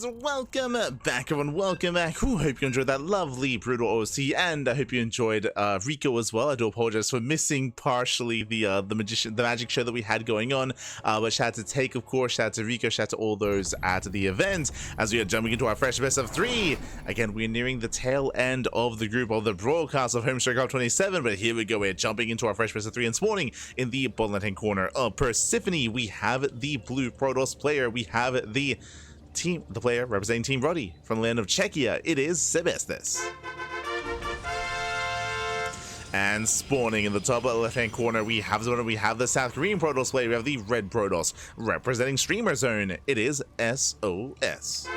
And welcome back, everyone. Welcome back. Ooh, hope you enjoyed that lovely brutal OC, and I hope you enjoyed Rico as well. I do apologize for missing partially the magic show that we had going on. But shout out to Take, of course. Shout out to Rico. Shout out to all those at the event. As we are jumping into our fresh best of 3. Again, we're nearing the tail end of the group of the broadcast of HomeStory Cup 27. But here we go. We're jumping into our fresh best of 3 and spawning in the bottom left-hand corner of Persephone. We have the blue Protoss player. We have the player representing Team Roddy from the land of Czechia. It is Sebesdes. And spawning in the top left-hand corner, we have the South Korean Protoss player. We have the red Protoss representing Streamer Zone. It is SOS.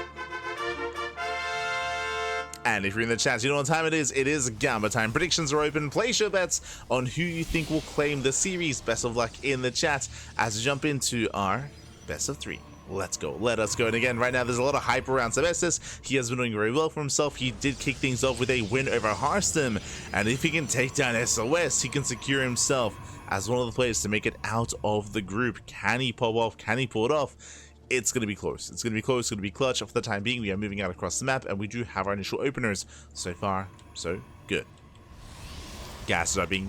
And if you're in the chat, you know what time it is. It is Gamma time. Predictions are open. Place your bets on who you think will claim the series. Best of luck in the chat as we jump into our best of 3. Let's go. Let us go. And again, right now, there's a lot of hype around Sebesdes. He has been doing very well for himself. He did kick things off with a win over Hearthstone. And if he can take down SOS, he can secure himself as one of the players to make it out of the group. Can he pop off? Can he pull it off? It's going to be close. It's going to be close. It's going to be clutch. For the time being, we are moving out across the map, and we do have our initial openers. So far, so good. Gases are being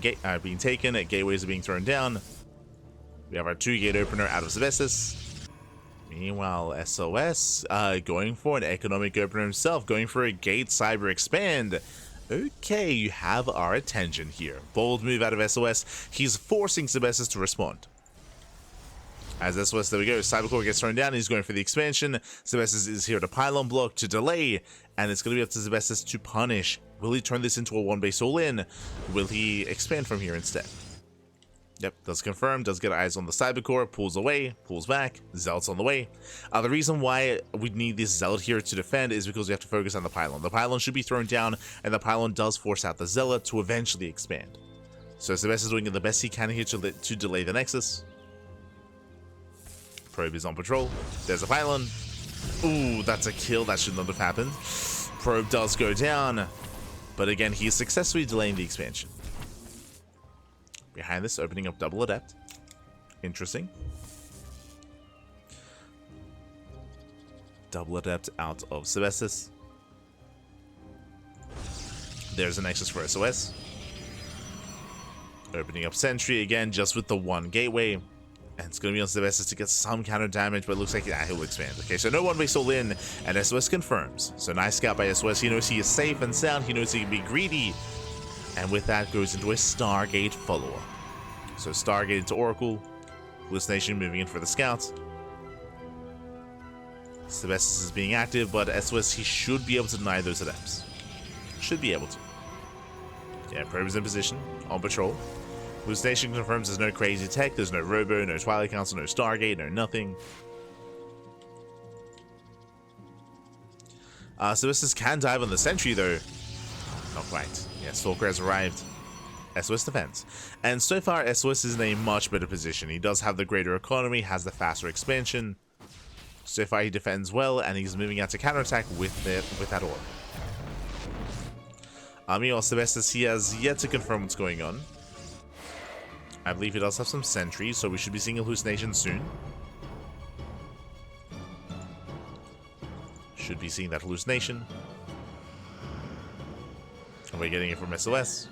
taken. Gateways are being thrown down. We have our 2-gate opener out of Sebesdes. Meanwhile, SOS going for an economic opener himself, going for a gate cyber expand. Okay, you have our attention here. Bold move out of SOS. He's forcing Sebesdes to respond. As SOS, there we go. Cybercore gets thrown down. He's going for the expansion. Sebesdes is here to pylon block, to delay, and it's going to be up to Sebesdes to punish. Will he turn this into a 1-base all-in? Will he expand from here instead? Yep, does confirm, does get eyes on the Cybercore, pulls away, pulls back, Zealot's on the way. The reason why we need this Zealot here to defend is because we have to focus on the pylon. The pylon should be thrown down, and the pylon does force out the Zealot to eventually expand. So Sebesdes is doing the best he can here to delay the Nexus. Probe is on patrol. There's a pylon. Ooh, that's a kill. That should not have happened. Probe does go down, but again, he is successfully delaying the expansion. Behind this, opening up double adept. Interesting. Double adept out of Sebesdes. There's a Nexus for SOS. Opening up Sentry again, just with the 1 gateway. And it's going to be on Sebesdes to get some counter damage, but it looks like he'll expand. Okay, so no 1-base all in, and SOS confirms. So nice scout by SOS. He knows he is safe and sound. He knows he can be greedy. And with that goes into a Stargate follow-up. So Stargate into Oracle. Hallucination moving in for the scouts. Sebesdes is being active, but SOS, he should be able to deny those adepts. Should be able to. Yeah, Probe is in position, on patrol. Hallucination confirms there's no crazy tech, there's no Robo, no Twilight Council, no Stargate, no nothing. Sebesdes can dive on the Sentry though. Not quite. Yeah, Stalker has arrived. SOS defends. And so far, SOS is in a much better position. He does have the greater economy, has the faster expansion. So far, he defends well, and he's moving out to counterattack with that orb. Meanwhile, Sebesdes, he has yet to confirm what's going on. I believe he does have some sentries, so we should be seeing a hallucination soon. Should be seeing that hallucination. And we're getting it from SOS.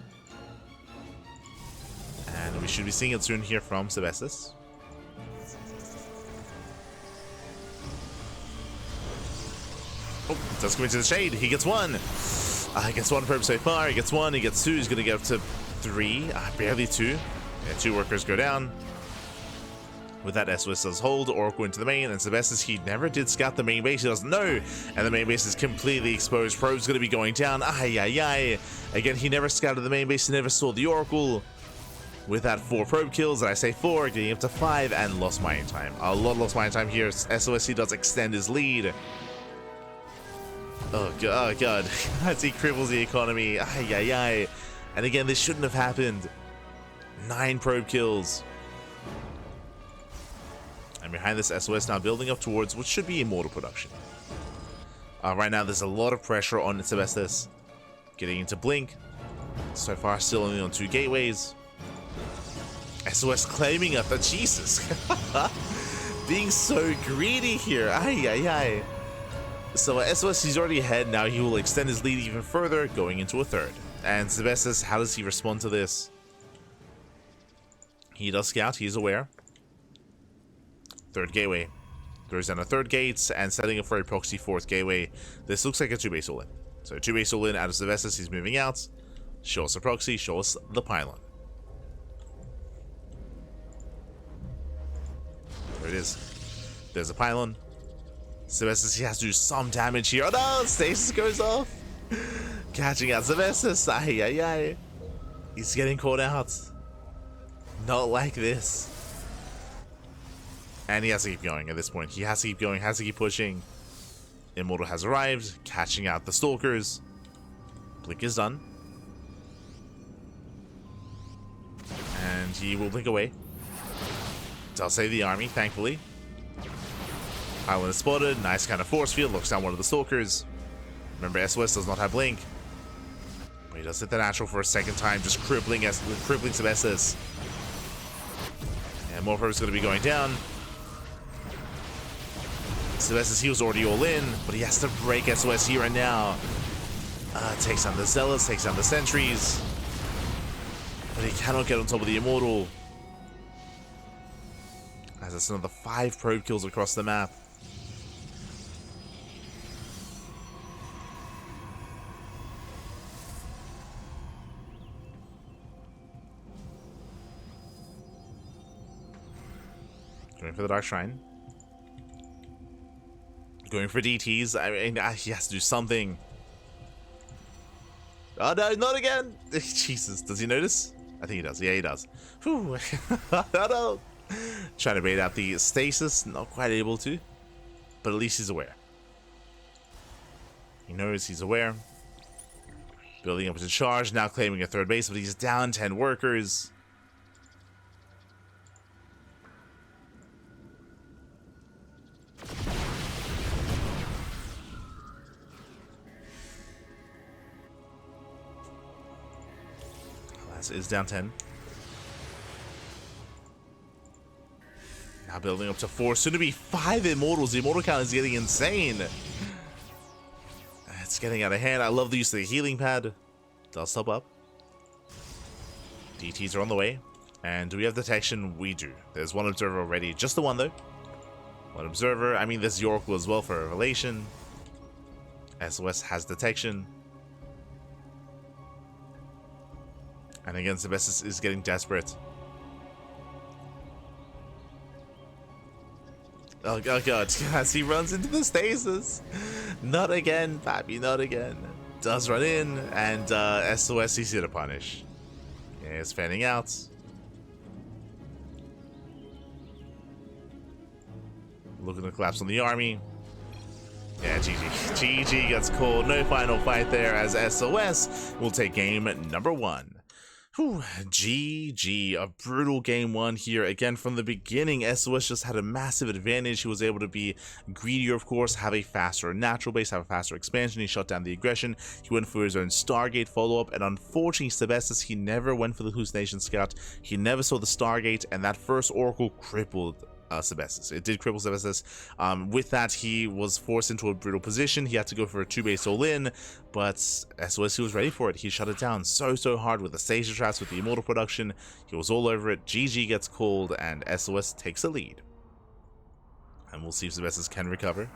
And we should be seeing it soon here from Sebesdes. Oh, does come into the shade. He gets 1. He gets 1 probe so far. He gets 1. He gets 2. He's going to get up to 3. Barely 2. Yeah, 2 workers go down. With that, SOS does hold. Oracle into the main. And Sebesdes, he never did scout the main base. He doesn't know. And the main base is completely exposed. Probe's going to be going down. Again, he never scouted the main base. He never saw the Oracle. With that, 4 probe kills, and I say 4, getting up to 5, and lost mining time. A lot lost mining time here. SOS, he does extend his lead. Oh god. As he cripples the economy. And again, this shouldn't have happened. 9 probe kills. And behind this, SOS now building up towards what should be immortal production. Right now, there's a lot of pressure on Sebesdes. Getting into Blink. So far, still only on 2 gateways. SOS claiming it, but Jesus. Being so greedy here. So SOS, he's already ahead. Now he will extend his lead even further, going into a third. And Sebesdes, how does he respond to this? He does scout, he's aware. Third gateway. Throws down a third gate and setting up for a proxy fourth gateway. This looks like a 2-base all-in. So 2-base all-in out of Sebesdes, he's moving out. Show us a proxy, show us the pylon. There it is. There's a pylon. Sebesdes, he has to do some damage here. Oh no, stasis goes off. Catching out Sebesdes. Ay, ay, ay. He's getting caught out. Not like this. And he has to keep going at this point. He has to keep going, has to keep pushing. Immortal has arrived, catching out the stalkers. Blink is done. And he will blink away. Does save the army, thankfully. Pylon is spotted. Nice kind of force field. Looks down one of the stalkers. Remember, SOS does not have blink. But he does hit the natural for a second time, just crippling Sebesdes. And Morpher is going to be going down. Sebesdes, he was already all in, but he has to break SOS here and now. Takes down the Zealots, takes down the Sentries. But he cannot get on top of the Immortal. As it's another 5 probe kills across the map. Going for the Dark Shrine. Going for DTs. I mean, he has to do something. Oh no, not again! Jesus, does he notice? I think he does. Yeah, he does. Whew. Oh no! Trying to bait out the stasis. Not quite able to. But at least he's aware. He knows he's aware. Building up his charge. Now claiming a third base, but he's down 10 workers. Is down 10. Now building up to 4, soon to be 5 Immortals. The Immortal count is getting insane. It's getting out of hand. I love the use of the healing pad. Does top up. DTs are on the way. And do we have detection? We do. There's one observer already. Just the one though. One observer. I mean, there's the Oracle as well for Revelation. SOS has detection. And again, Sebesdes is getting desperate. Oh god, as he runs into the stasis. Not again, Pappy, not again. Does run in, and SOS he's here to punish. Yeah, it's fanning out. Looking to collapse on the army. Yeah, GG. GG gets called. No final fight there as SOS will take game number 1. Whew, GG, a brutal game 1 here. Again, from the beginning, SOS just had a massive advantage. He was able to be greedier, of course, have a faster natural base, have a faster expansion. He shut down the aggression. He went for his own Stargate follow-up, and unfortunately, Sebesdes, he never went for the hallucination scout. He never saw the Stargate, and that first Oracle crippled Sebesdes. It did cripple Sebesdes. With that, he was forced into a brutal position. He had to go for a 2-base all-in, but SOS, he was ready for it. He shut it down so hard with the station traps, with the Immortal production. He was all over it. GG gets called, and SOS takes a lead. And we'll see if Sebesdes can recover.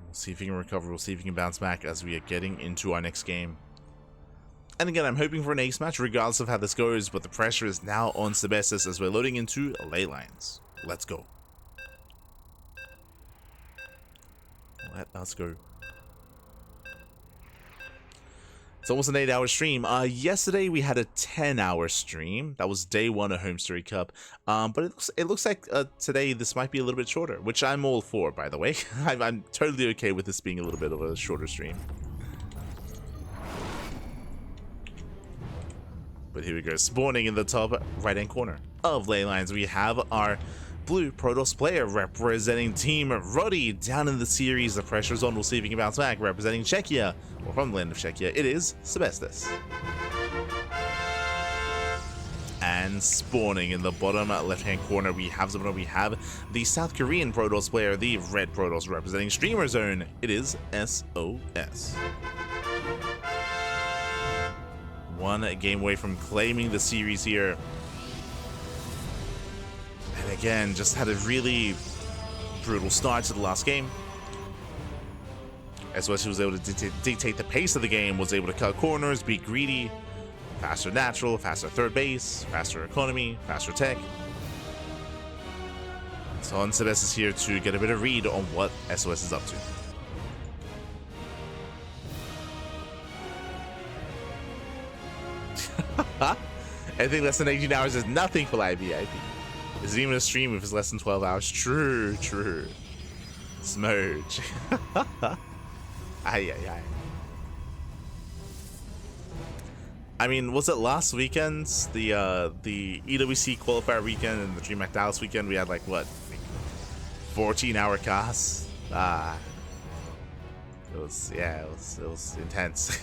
We'll see if he can recover, we'll see if he can bounce back as we are getting into our next game. And again, I'm hoping for an ace match regardless of how this goes, but the pressure is now on Sebesdes as we're loading into ley lines. Let's go. Let us go. It's almost an 8-hour stream. Yesterday we had a 10-hour stream. That was day 1 of HomeStory Cup. But it looks like today this might be a little bit shorter, which I'm all for, by the way. I'm totally okay with this being a little bit of a shorter stream. But here we go, spawning in the top right-hand corner of ley lines. We have our blue Protoss player representing Team Roddy down in the series. The pressure's on. We'll see if he can bounce back. Representing Czechia, or from the land of Czechia, it is Sebesdes. And spawning in the bottom left-hand corner, we have the South Korean Protoss player, the red Protoss representing Streamer Zone. It is sOs. One game away from claiming the series here. And again, just had a really brutal start to the last game. sOs was able to dictate the pace of the game, was able to cut corners, be greedy. Faster natural, faster third base, faster economy, faster tech. So on Sebesdes here to get a bit of read on what sOs is up to. Anything less than 18 hours is nothing for live VIP. Is it even a stream if it's less than 12 hours? True, true. Smurge. Ay, ay, ay. I mean, was it last weekend, the EWC qualifier weekend and the DreamHack Dallas weekend? We had like what, 14-hour casts. It was intense.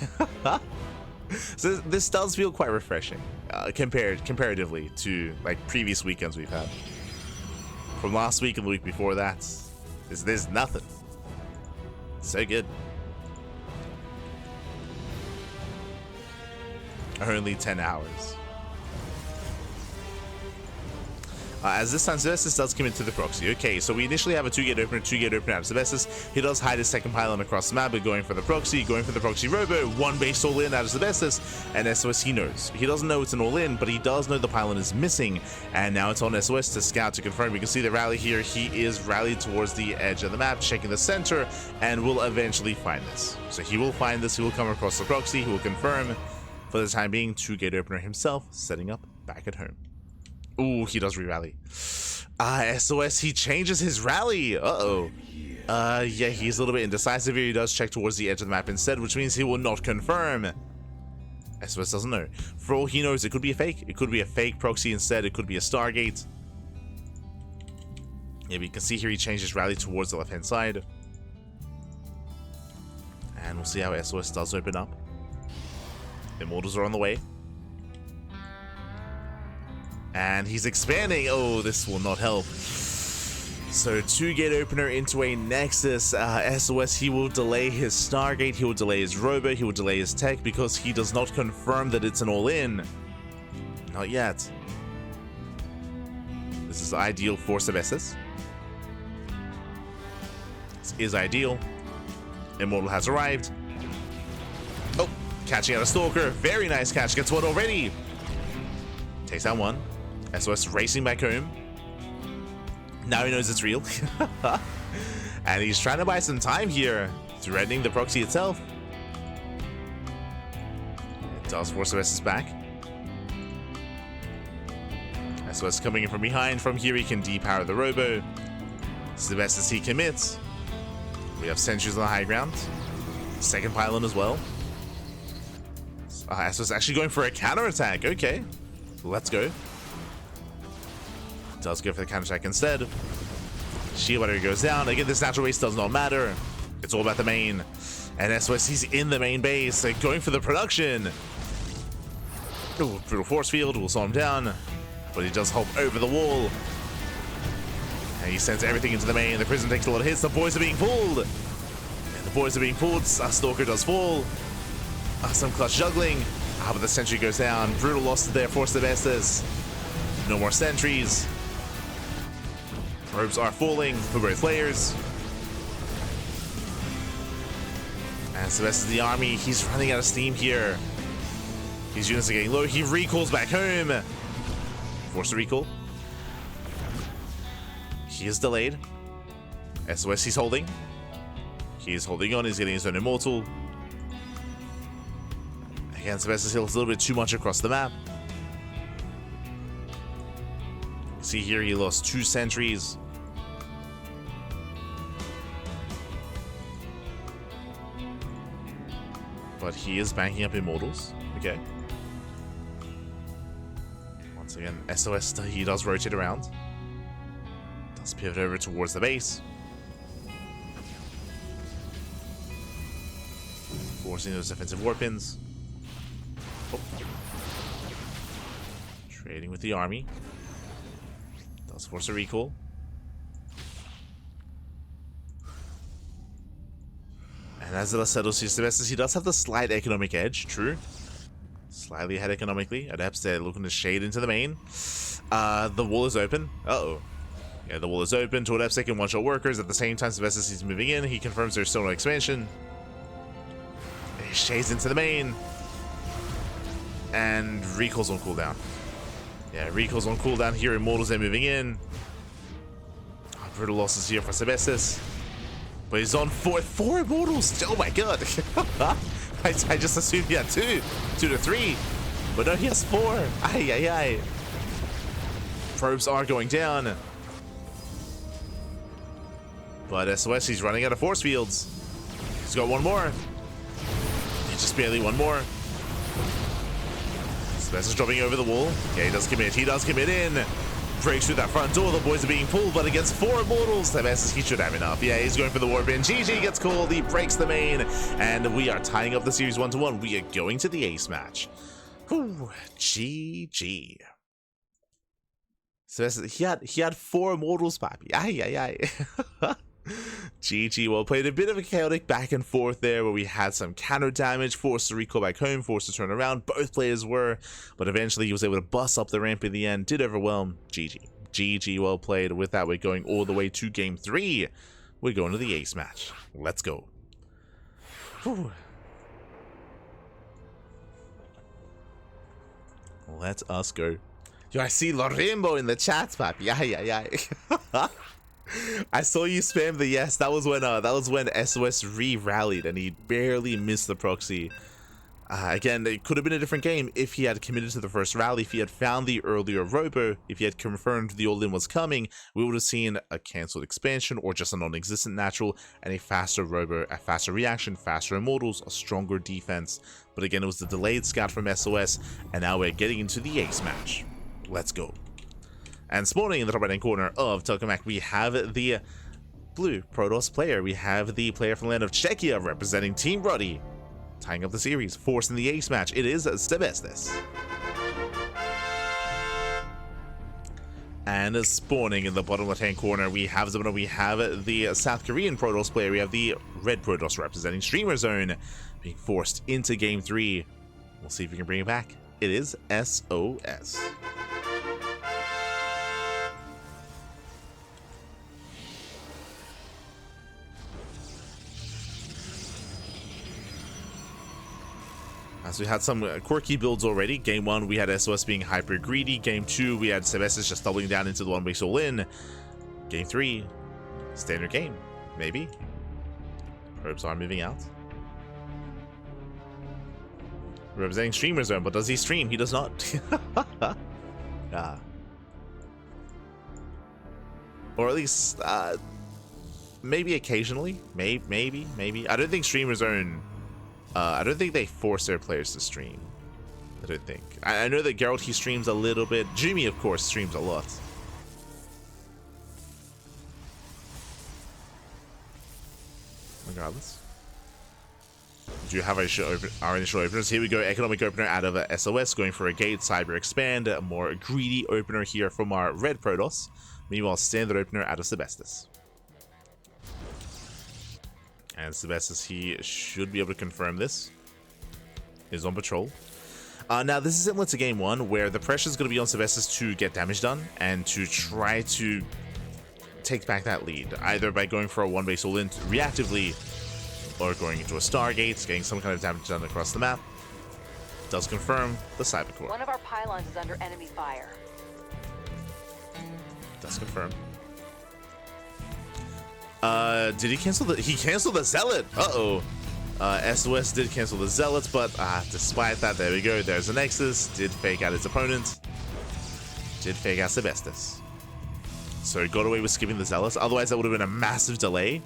So this does feel quite refreshing, comparatively to like previous weekends we've had. From last week and the week before that, there's nothing. So good. Only 10 hours. As this time, Sebesdes does commit to the proxy. Okay, so we initially have a 2-gate opener out of Sebesdes. He does hide his second pylon across the map, but going for the proxy robo. One base all in out of Sebesdes, and sOs he knows. He doesn't know it's an all in, but he does know the pylon is missing, and now it's on sOs to scout to confirm. We can see the rally here. He is rallied towards the edge of the map, checking the center, and will eventually find this. So he will find this, he will come across the proxy, he will confirm. For the time being, 2-gate opener himself, setting up back at home. Ooh, he does re-rally. sOs, he changes his rally. Uh-oh. Yeah, he's a little bit indecisive here. He does check towards the edge of the map instead, which means he will not confirm. sOs doesn't know. For all he knows, it could be a fake. It could be a fake proxy instead. It could be a Stargate. Yeah, we can see here he changed his rally towards the left-hand side. And we'll see how sOs does open up. Immortals are on the way. And he's expanding. Oh, this will not help. So 2-gate opener into a Nexus. sOs, he will delay his Stargate, he will delay his robo, he will delay his tech because he does not confirm that it's an all-in. Not yet. This is ideal for Sebesdes. This is ideal. Immortal has arrived. Oh, catching out a Stalker. Very nice catch. Gets one already. Takes out one. sOs racing back home. Now he knows it's real. And he's trying to buy some time here, threatening the proxy itself. It does force Sebesdes back. sOs coming in from behind. From here he can depower the robo. Sebesdes he commits. We have sentries on the high ground. Second pylon as well. sOs actually going for a counterattack. Okay, let's go. Does go for the counterattack instead. Shield battery goes down. Again, this natural base does not matter. It's all about the main. And sOs, he's in the main base, going for the production. Ooh, brutal force field will slow him down, but he does hop over the wall. And he sends everything into the main. The prison takes a lot of hits. The boys are being pulled. And the boys are being pulled. Stalker does fall. Some clutch juggling. But the sentry goes down. Brutal loss there for Sebesdes. No more sentries. Robes are falling for both players. And Sebesdes, the army, he's running out of steam here. His units are getting low. He recalls back home. Force a recall. He is delayed. sOs, he's holding. He is holding on. He's getting his own immortal. Again, Sebesdes heals a little bit too much across the map. See here, he lost 2 sentries. But he is banking up immortals. Okay. Once again, sOs, he does rotate around. Does pivot over towards the base. Forcing those defensive warpins. Oh. Trading with the army. Does force a recall. And as it settles to Sebesdes, he does have the slight economic edge, true. Slightly ahead economically. Adepts, they're looking to shade into the main. The wall is open. Uh-oh. Yeah, the wall is open to Adepts, they can one-shot workers. At the same time, Sebesdes is moving in. He confirms there's still no expansion. He shades into the main. And recalls on cooldown. Yeah, recalls on cooldown here. Immortals, they're moving in. Oh, brutal losses here for Sebesdes. But he's on four Immortals. Oh my god. I just assumed he had two to three. But no, he has four. Ay, ay, ay. Probes are going down. But SOS, he's running out of force fields. He's got one more. He's just barely one more. Sebesdes is dropping over the wall. Yeah, he does commit. He does commit in. Breaks through that front door. The boys are being pulled, but against four Immortals, Sebesdes, he should have enough. Yeah, he's going for the warp in. GG gets called. He breaks the main. And we are tying up the series 1-1. We are going to the ace match. Whew, GG. Sebesdes, he had four Immortals, papi. Ay, ay, ay. GG, well played. A bit of a chaotic back and forth there where we had some counter damage, forced to recall back home, forced to turn around. Both players were, but eventually he was able to bust up the ramp in the end, did overwhelm. GG, well played. With that, we're going all the way to game 3. We're going to the ace match. Let's go. Whew. Let us go. Yo, I see Lorimbo in the chat, papi. Ay. I saw you spam the yes. That was when SOS re-rallied and he barely missed the proxy. Again, it could have been a different game if he had committed to the first rally, if he had found the earlier robo, if he had confirmed the all-in was coming. We would have seen a cancelled expansion or just a non-existent natural and a faster robo, a faster reaction, faster immortals, a stronger defense. But again, it was the delayed scout from SOS, and now we're getting into the ace match. Let's go. And spawning in the top right hand corner of Tokamak, we have the blue Protoss player. We have the player from the land of Czechia representing Team Ruddy. Tying up the series, forcing the ace match. It is Sebesdes. And spawning in the bottom left hand corner, we have the South Korean Protoss player. We have the red Protoss representing Streamer Zone being forced into game 3. We'll see if we can bring it back. It is SOS. So we had some quirky builds already. Game 1, we had SOS being hyper greedy. Game 2, we had Sebesdes just doubling down into the one base all in. Game 3, standard game, maybe. Probes are moving out. Representing Streamer Zone, but does he stream? He does not. Or at least, maybe occasionally. Maybe. I don't think Streamer Zone. I don't think they force their players to stream. I don't think. I know that Geralt, he streams a little bit. Jimmy, of course, streams a lot. Regardless. Do you have our initial openers? Here we go. Economic opener out of SOS, going for a gate. Cyber expand. A more greedy opener here from our red Protoss. Meanwhile, standard opener out of Sebesdes. And Sebesdes, he should be able to confirm this. He's on patrol. Now, this is similar to game 1, where the pressure is going to be on Sebesdes to get damage done and to try to take back that lead, either by going for a one base all-in reactively or going into a Stargate, getting some kind of damage done across the map. Does confirm the Cyber Core. One of our pylons is under enemy fire. Does confirm. Did he cancel the... He canceled the Zealot! Uh-oh. SOS did cancel the Zealots, but despite that, there we go. There's a Nexus. Did fake out his opponent. Did fake out Sebesdes. So he got away with skipping the Zealots. Otherwise, that would have been a massive delay.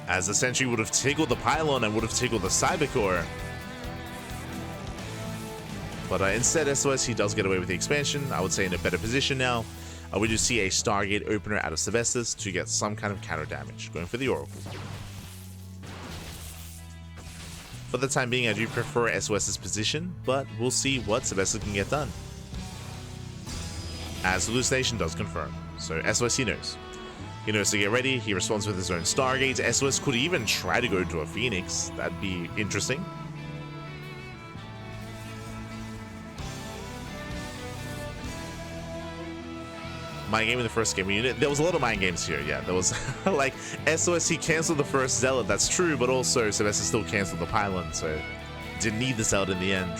As the Sentry would have tickled the Pylon and would have tickled the Cyber Core. But instead, SOS, he does get away with the expansion. I would say in a better position now. We do see a Stargate opener out of Sebesdes to get some kind of counter damage. Going for the Oracle. For the time being, I do prefer SOS's position, but we'll see what Sebesdes can get done. As Hallucination does confirm, so SOS he knows. He knows to get ready, he responds with his own Stargate. SOS could even try to go into a Phoenix, that'd be interesting. Mind game in the first game unit. There was a lot of mind games here, yeah. There was like SOS, he cancelled the first Zealot, that's true, but also Sebesdes still cancelled the Pylon, so didn't need the Zealot in the end.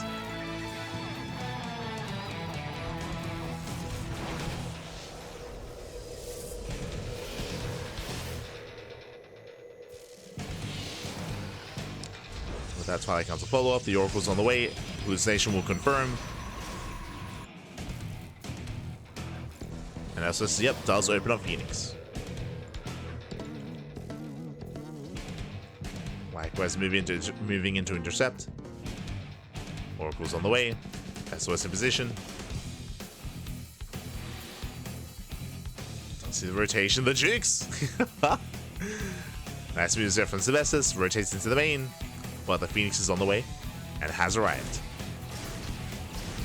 With that Twilight Council follow-up, the Oracle's on the way. Hallucination will confirm. And SOS, yep, does open up Phoenix. Likewise, moving into Intercept. Oracle's on the way. SOS in position. Don't see the rotation, the jigs! Nice moves there from Sebesdes, rotates into the main. But the Phoenix is on the way and has arrived.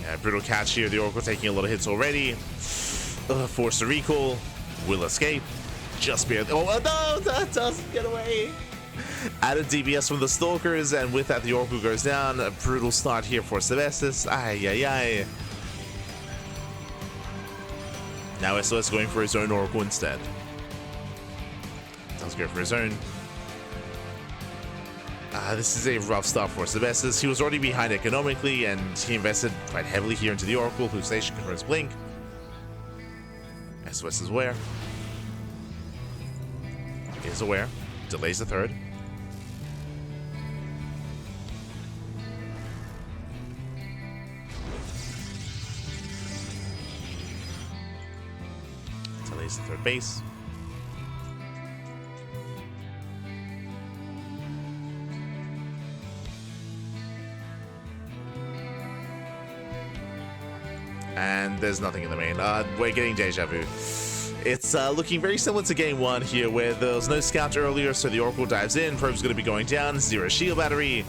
Yeah, brutal catch here. The Oracle taking a lot of hits already. Forced to recall. Will escape. Just barely. Oh, no! That doesn't get away. Added DBS from the Stalkers, and with that, the Oracle goes down. A brutal start here for Sebesdes. Ay, ay, ay. Now SOS going for his own Oracle instead. Does go for his own. This is a rough start for Sebesdes. He was already behind economically, and he invested quite heavily here into the Oracle. Hallucination confirms Blink. SOS is aware. Is aware. Delays the third. Delays the third base. And there's nothing in the main. We're getting deja vu. It's looking very similar to game one here, where there was no scout earlier, so the Oracle dives in. Probe's going to be going down. 0 shield battery.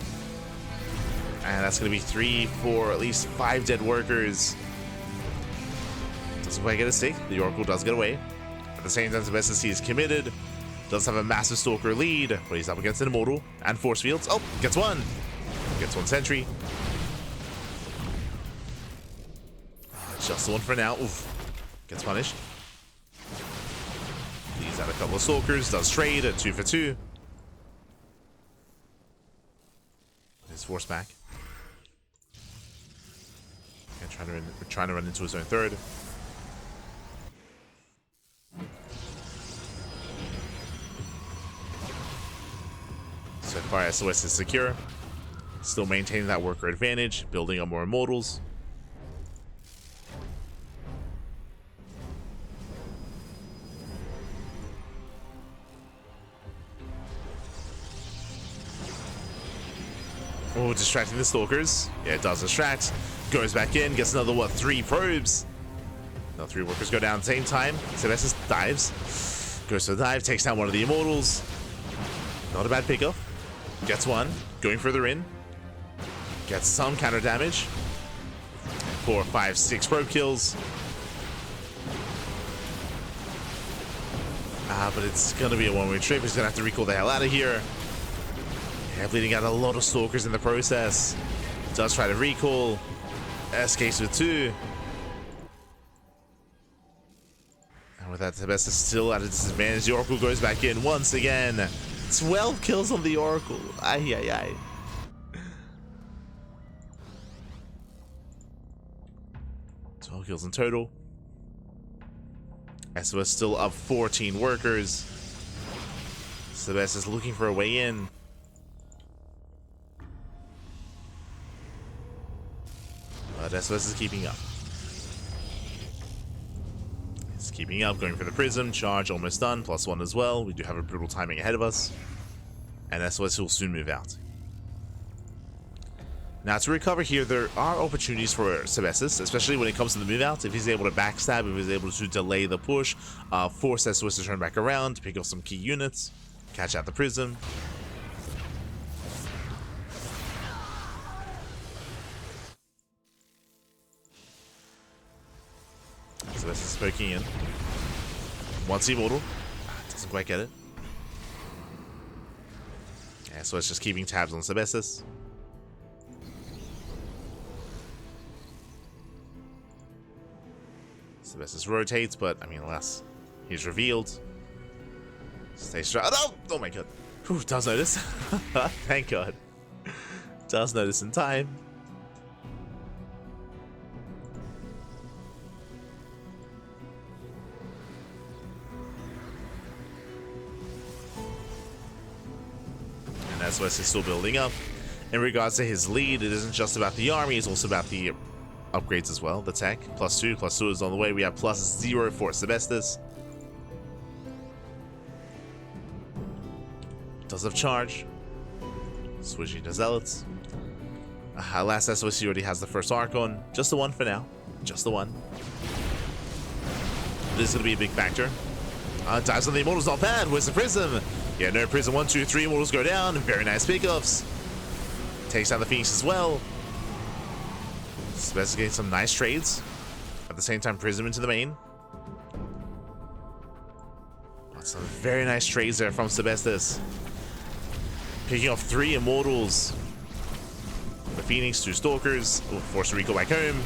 And that's going to be 3, 4, at least 5 dead workers. Doesn't quite get a stick. The Oracle does get away. At the same time, Sebesdes, he is committed. Does have a massive Stalker lead, but he's up against an Immortal and Force Fields. Oh, gets one. Gets one Sentry. Just the one for now. Oof. Gets punished. Leaves out a couple of Stalkers. Does trade at 2 for 2. His force back. And trying to run into his own third. So far, SOS is secure. Still maintaining that worker advantage. Building up more Immortals. Oh, distracting the Stalkers. Yeah, it does distract. Goes back in, gets another, what, 3 probes. Now 3 workers go down at the same time. Sebesdes dives. Goes to the dive, takes down one of the Immortals. Not a bad pickup. Gets one. Going further in. Gets some counter damage. 4, 5, 6 probe kills. But it's going to be a one-way trip. He's going to have to recall the hell out of here. Yeah, bleeding out a lot of Stalkers in the process. Does try to recall. Escapes with 2. And with that, Sebesdes still at a disadvantage. The Oracle goes back in once again. 12 kills on the Oracle. Ay, ay, ay. Kills in total. SOS still up 14 workers. Sebesdes looking for a way in. But SOS is keeping up. It's keeping up, going for the Prism. Charge almost done, +1 as well. We do have a brutal timing ahead of us. And SOS will soon move out. Now, to recover here, there are opportunities for Sebesdes, especially when it comes to the move out. If he's able to backstab, if he's able to delay the push, force SOS to turn back around, pick up some key units, catch out the Prism. Sebesdes poking in. Once immortal. Doesn't quite get it. Yeah, so it's just keeping tabs on Sebesdes. Sebesdes rotates, but I mean, alas, he's revealed. Stay straight. Oh, no! Oh my god. Whew, does notice. Thank god. Does notice in time. And SOS is still building up. In regards to his lead, it isn't just about the army, it's also about the upgrades as well. The tech, +2 is on the way. We have +0 for Sebesdes. Does have charge. Switching to Zealots. Last SOS already has the first Archon. Just the one for now. Just the one. This is going to be a big factor. Dives on the Immortals, not bad. Where's the Prism? Yeah, no Prism. 1, 2, 3 Immortals go down. Very nice pickups. Takes down the Phoenix as well. Sebesdes getting some nice trades. At the same time, Prism into the main. Some very nice trades there from Sebesdes. Picking off 3 Immortals. The Phoenix, 2 Stalkers. Force Rico back home.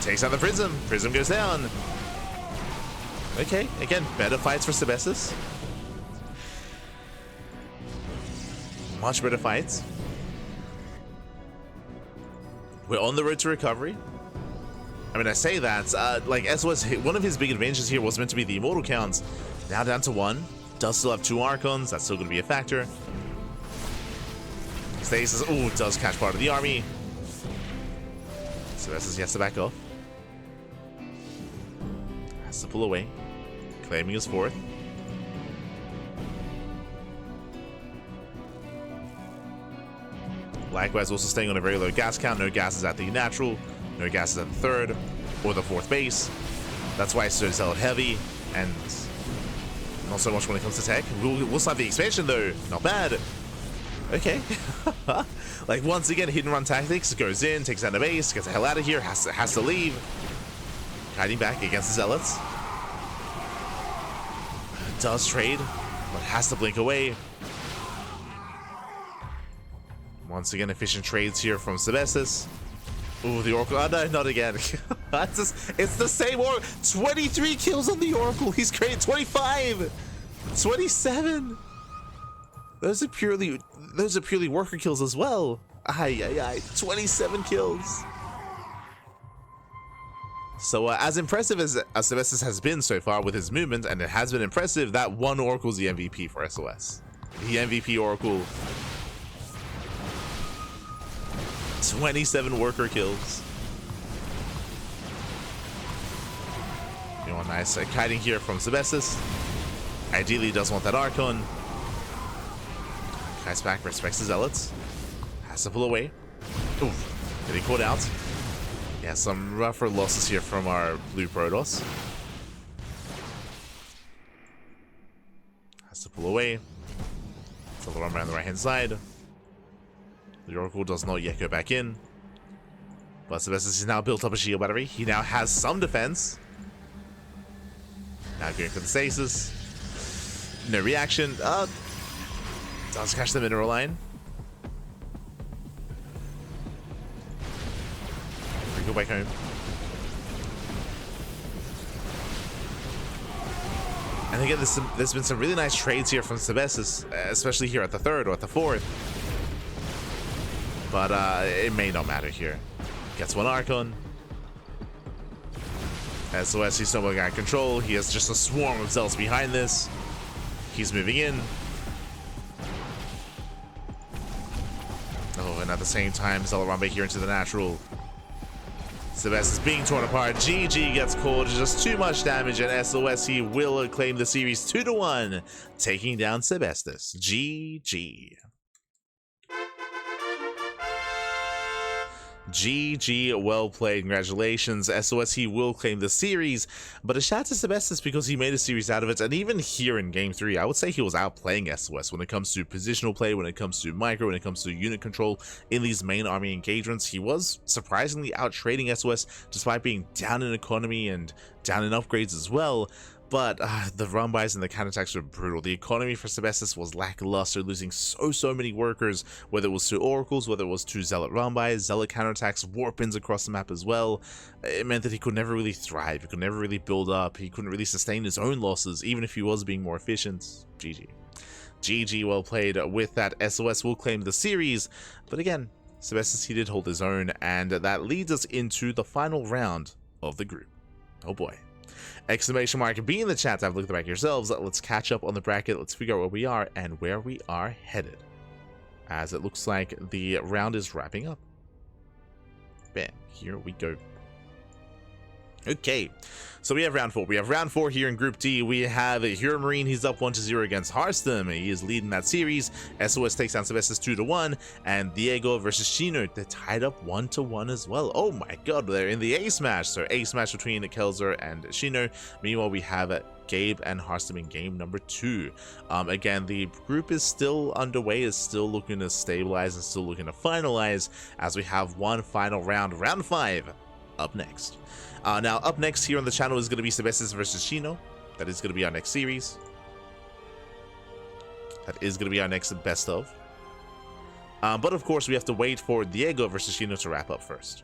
Takes out the Prism. Prism goes down. Okay, again, better fights for Sebesdes. Much better fights. We're on the road to recovery. I mean, I say that, like, SOS, one of his big advantages here was meant to be the Immortal counts. Now down to 1. Does still have 2 Archons. That's still going to be a factor. Stasis, ooh, does catch part of the army. Sebesdes has to back off. Has to pull away. Claiming his 4th. Likewise, also staying on a very low gas count. No gases at the natural. No gases at the 3rd or the 4th base. That's why it's so zealot heavy. And not so much when it comes to tech. We'll start the expansion though. Not bad. Okay. Like once again, hit and run tactics. Goes in, takes down the base, gets the hell out of here. Has to leave. Hiding back against the zealots. Does trade, but has to blink away. Once again, efficient trades here from Sebesdes. Ooh, the Oracle. Oh no, not again. It's the same Oracle. 23 kills on the Oracle. He's created 25. 27. Those are purely worker kills as well. Aye. 27 kills. So as impressive as Sebesdes has been so far with his movement, and it has been impressive, that one Oracle's the MVP for SOS. The MVP Oracle. 27 worker kills. You know, nice kiting here from Sebesdes. Ideally doesn't want that Archon. Kites back, respects the Zealots. Has to pull away. Oof, getting caught out. Yeah, some rougher losses here from our blue Protoss. Has to pull away. It's a little armor on the right hand side. The Oracle does not yet go back in. But Sebesdes has now built up a shield battery. He now has some defense. Now going for the stasis. No reaction. Does catch the mineral line. We go back home. And again, there's been some really nice trades here from Sebesdes, especially here at the 3rd or at the 4th. But it may not matter here. Gets one Archon. SOS, he's no longer in control. He has just a swarm of Zealots behind this. He's moving in. Oh, and at the same time, Zealot here into the natural. Sebesdes is being torn apart. GG gets called. Just too much damage, and SOS, he will claim the series 2-1, taking down Sebesdes. GG. GG, well played, congratulations. SOS, he will claim the series, but a shout to Sebesdes because he made a series out of it, and even here in Game 3, I would say he was outplaying SOS when it comes to positional play, when it comes to micro, when it comes to unit control in these main army engagements. He was surprisingly out-trading SOS despite being down in economy and down in upgrades as well. But the run-bys and the counterattacks were brutal. The economy for Sebesdes was lackluster, losing so many workers, whether it was to oracles, whether it was to zealot run-bys, zealot counterattacks, warp-ins across the map as well. It meant that he could never really thrive, he could never really build up, he couldn't really sustain his own losses, even if he was being more efficient. GG. GG, well played. With that, SOS will claim the series, but again, Sebesdes, he did hold his own, and that leads us into the final round of the group. Oh boy. Exclamation mark, be in the chat, have a look at the back yourselves. Let's catch up on the bracket, let's figure out where we are and where we are headed, as it looks like the round is wrapping up. Bam, here we go. Okay, so we have round 4. We have round 4 here in Group D. We have Hero Marine, he's up 1-0 against Hearthstone. He is leading that series. SOS takes down Sebesdes 2-1, and Diego versus Shino, they're tied up 1-1 as well. Oh my god, they're in the A smash. So A smash between Kelzer and Shino. Meanwhile, we have Gabe and Hearthstone in game number 2. Again, the group is still underway, is still looking to stabilize and still looking to finalize, as we have one final round, round 5, up next. Now, up next here on the channel is going to be Sebesdes versus Shino. That is going to be our next series. That is going to be our next best of. But of course, we have to wait for Diego versus Shino to wrap up first.